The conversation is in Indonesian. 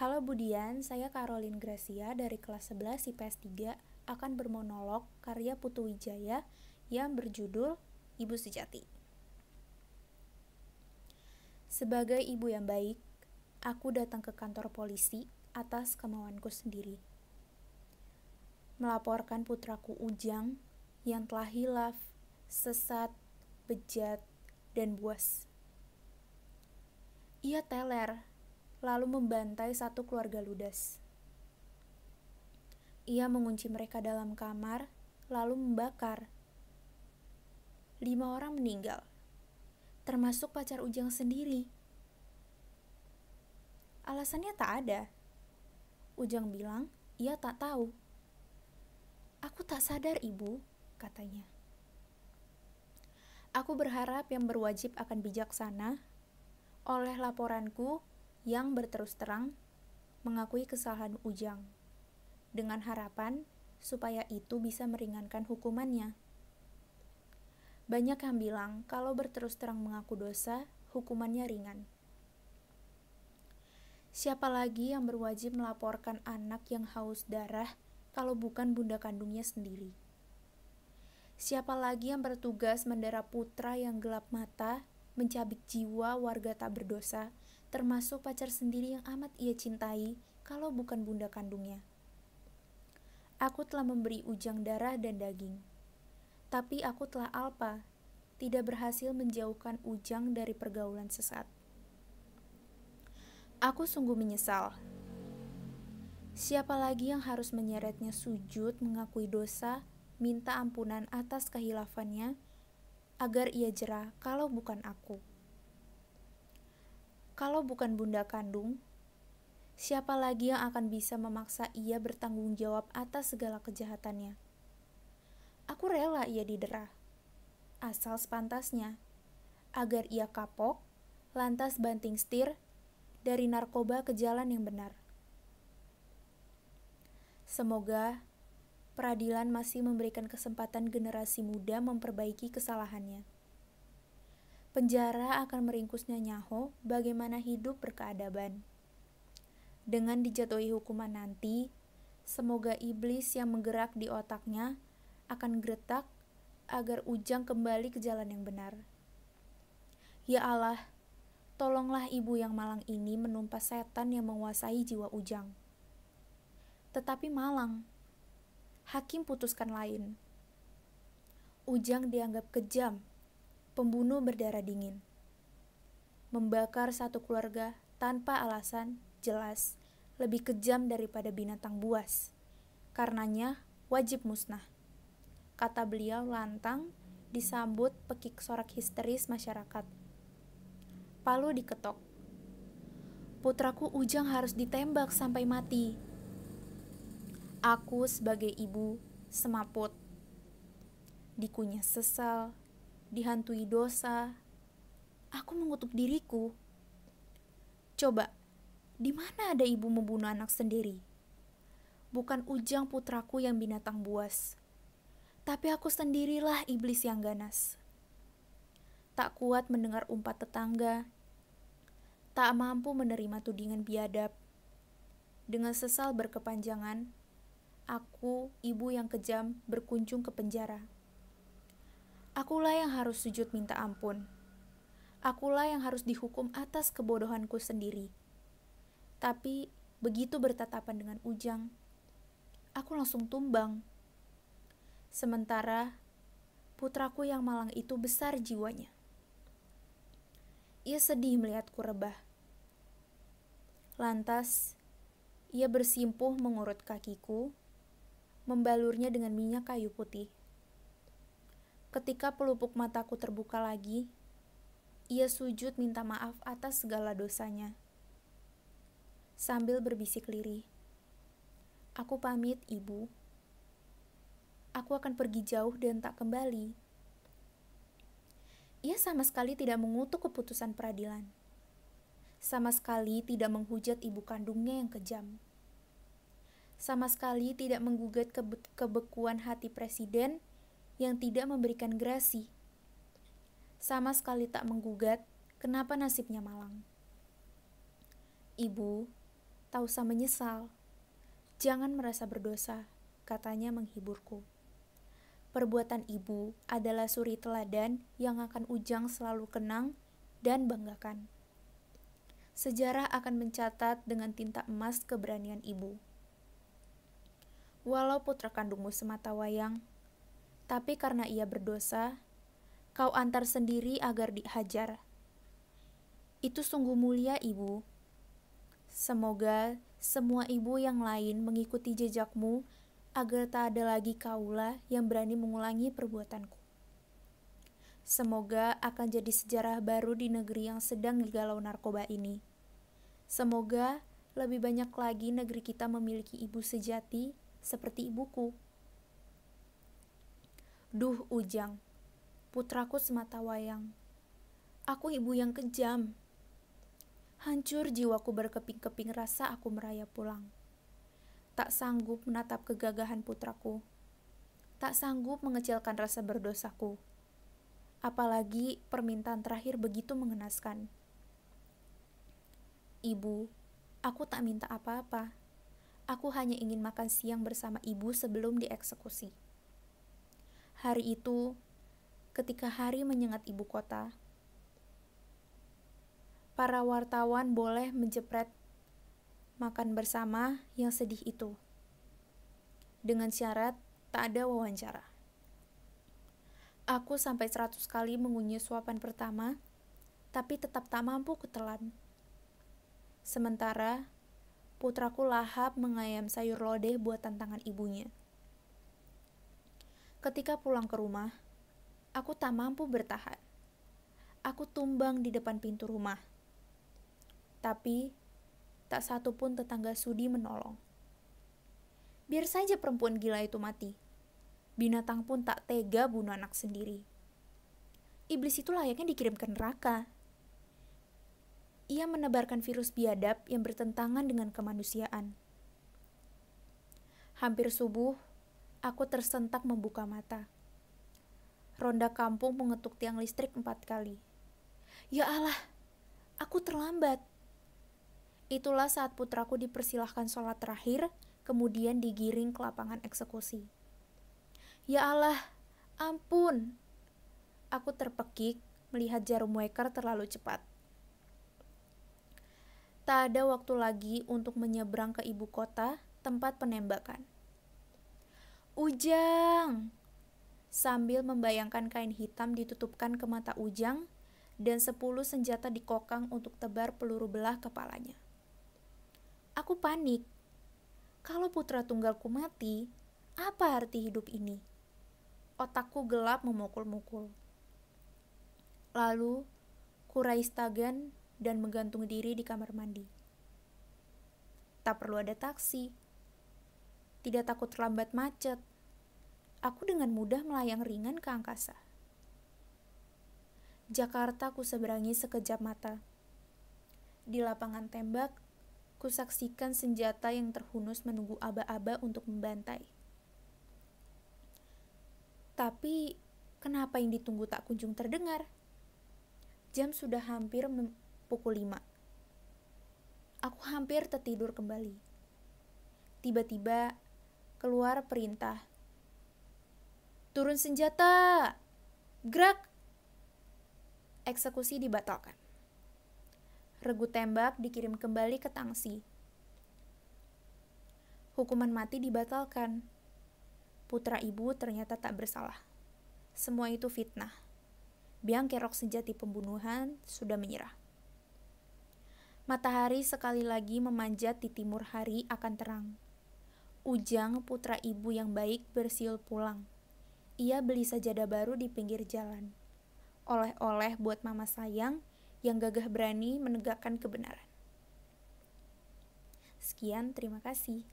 Halo Budian, saya Caroline Gracia dari kelas 11 IPS 3 akan bermonolog karya Putu Wijaya yang berjudul Ibu Sejati. Sebagai ibu yang baik, aku datang ke kantor polisi atas kemauanku sendiri. Melaporkan putraku Ujang yang telah hilaf, sesat, bejat, dan buas. Ia teler, lalu membantai satu keluarga ludas. Ia mengunci mereka dalam kamar, lalu membakar. 5 orang meninggal, termasuk pacar Ujang sendiri. Alasannya tak ada. Ujang bilang, ia tak tahu. Aku tak sadar, Ibu, katanya. Aku berharap yang berwajib akan bijaksana oleh laporanku yang berterus terang mengakui kesalahan Ujang, dengan harapan supaya itu bisa meringankan hukumannya. Banyak yang bilang kalau berterus terang mengaku dosa, hukumannya ringan. Siapa lagi yang berwajib melaporkan anak yang haus darah kalau bukan bunda kandungnya sendiri? Siapa lagi yang bertugas mendera putra yang gelap mata, mencabik jiwa warga tak berdosa, termasuk pacar sendiri yang amat ia cintai, kalau bukan bunda kandungnya? Aku telah memberi Ujang darah dan daging. Tapi aku telah alpa, tidak berhasil menjauhkan Ujang dari pergaulan sesat. Aku sungguh menyesal. Siapa lagi yang harus menyeretnya sujud mengakui dosa, minta ampunan atas kehilafannya, agar ia jera kalau bukan aku? Kalau bukan bunda kandung, siapa lagi yang akan bisa memaksa ia bertanggung jawab atas segala kejahatannya? Aku rela ia didera, asal sepantasnya, agar ia kapok, lantas banting setir dari narkoba ke jalan yang benar. Semoga peradilan masih memberikan kesempatan generasi muda memperbaiki kesalahannya. Penjara akan meringkusnya nyaho bagaimana hidup berkeadaban. Dengan dijatuhi hukuman nanti, semoga iblis yang menggerak di otaknya akan geretak agar Ujang kembali ke jalan yang benar. Ya Allah, tolonglah ibu yang malang ini menumpas setan yang menguasai jiwa Ujang. Tetapi malang, hakim putuskan lain. Ujang dianggap kejam, pembunuh berdarah dingin. Membakar satu keluarga tanpa alasan jelas lebih kejam daripada binatang buas. Karenanya wajib musnah, kata beliau lantang disambut pekik sorak histeris masyarakat. Palu diketok. Putraku Ujang harus ditembak sampai mati. Aku sebagai ibu semaput. Dikunyah sesal, dihantui dosa. Aku mengutuk diriku. Coba, di mana ada ibu membunuh anak sendiri? Bukan Ujang putraku yang binatang buas, tapi aku sendirilah iblis yang ganas. Tak kuat mendengar umpat tetangga, tak mampu menerima tudingan biadab. Dengan sesal berkepanjangan, aku, ibu yang kejam, berkunjung ke penjara. Akulah yang harus sujud minta ampun. Akulah yang harus dihukum atas kebodohanku sendiri. Tapi begitu bertatapan dengan Ujang, aku langsung tumbang. Sementara putraku yang malang itu besar jiwanya. Ia sedih melihatku rebah. Lantas, ia bersimpuh mengurut kakiku, membalurnya dengan minyak kayu putih. Ketika pelupuk mataku terbuka lagi, ia sujud minta maaf atas segala dosanya. Sambil berbisik lirih, "Aku pamit, Ibu. Aku akan pergi jauh dan tak kembali." Ia sama sekali tidak mengutuk keputusan peradilan. Sama sekali tidak menghujat ibu kandungnya yang kejam. Sama sekali tidak menggugat kebekuan hati presiden yang tidak memberikan grasi. Sama sekali tak menggugat kenapa nasibnya malang. Ibu, tak usah menyesal. Jangan merasa berdosa, katanya menghiburku. Perbuatan ibu adalah suri teladan yang akan Ujang selalu kenang dan banggakan. Sejarah akan mencatat dengan tinta emas keberanian ibu. Walau putra kandungmu semata wayang, tapi karena ia berdosa, kau antar sendiri agar dihajar. Itu sungguh mulia, ibu. Semoga semua ibu yang lain mengikuti jejakmu agar tak ada lagi kaulah yang berani mengulangi perbuatanku. Semoga akan jadi sejarah baru di negeri yang sedang digalau narkoba ini. Semoga lebih banyak lagi negeri kita memiliki ibu sejati seperti ibuku. Duh Ujang, putraku semata wayang. Aku ibu yang kejam. Hancur jiwaku berkeping-keping rasa aku merayap pulang. Tak sanggup menatap kegagahan putraku. Tak sanggup mengecilkan rasa berdosaku. Apalagi permintaan terakhir begitu mengenaskan. Ibu, aku tak minta apa-apa. Aku hanya ingin makan siang bersama ibu sebelum dieksekusi. Hari itu, ketika hari menyengat ibu kota, para wartawan boleh menjepret makan bersama yang sedih itu. Dengan syarat tak ada wawancara. Aku sampai 100 kali mengunyah suapan pertama, tapi tetap tak mampu kutelan. Sementara, putraku lahap mengayam sayur lodeh buatan tangan ibunya. Ketika pulang ke rumah, aku tak mampu bertahan. Aku tumbang di depan pintu rumah. Tapi, tak satu pun tetangga sudi menolong. Biar saja perempuan gila itu mati. Binatang pun tak tega bunuh anak sendiri. Iblis itu layaknya dikirim ke neraka. Ia menebarkan virus biadab yang bertentangan dengan kemanusiaan. Hampir subuh, aku tersentak membuka mata. Ronda kampung mengetuk tiang listrik 4 kali. Ya Allah, aku terlambat. Itulah saat putraku dipersilahkan sholat terakhir, kemudian digiring ke lapangan eksekusi. Ya Allah, ampun. Aku terpekik melihat jarum waker terlalu cepat. Tak ada waktu lagi untuk menyeberang ke ibu kota, tempat penembakan. Ujang! Sambil membayangkan kain hitam ditutupkan ke mata Ujang, dan 10 senjata dikokang untuk tebar peluru belah kepalanya. Aku panik. Kalau putra tunggalku mati, apa arti hidup ini? Otakku gelap memukul-mukul. Lalu, kurai stagan dan menggantung diri di kamar mandi. Tak perlu ada taksi. Tidak takut terlambat macet. Aku dengan mudah melayang ringan ke angkasa. Jakarta ku seberangi sekejap mata. Di lapangan tembak, kusaksikan senjata yang terhunus menunggu aba-aba untuk membantai. Tapi, kenapa yang ditunggu tak kunjung terdengar? Jam sudah hampir pukul 5. Aku hampir tertidur kembali. Tiba-tiba, keluar perintah. Turun senjata! Gerak! Eksekusi dibatalkan. Regu tembak dikirim kembali ke tangsi. Hukuman mati dibatalkan. Putra ibu ternyata tak bersalah. Semua itu fitnah. Biang kerok sejati pembunuhan sudah menyerah. Matahari sekali lagi memanjat di timur hari akan terang. Ujang, putra ibu yang baik, bersiul pulang. Ia beli sajadah baru di pinggir jalan. Oleh-oleh buat mama sayang yang gagah berani menegakkan kebenaran. Sekian, terima kasih.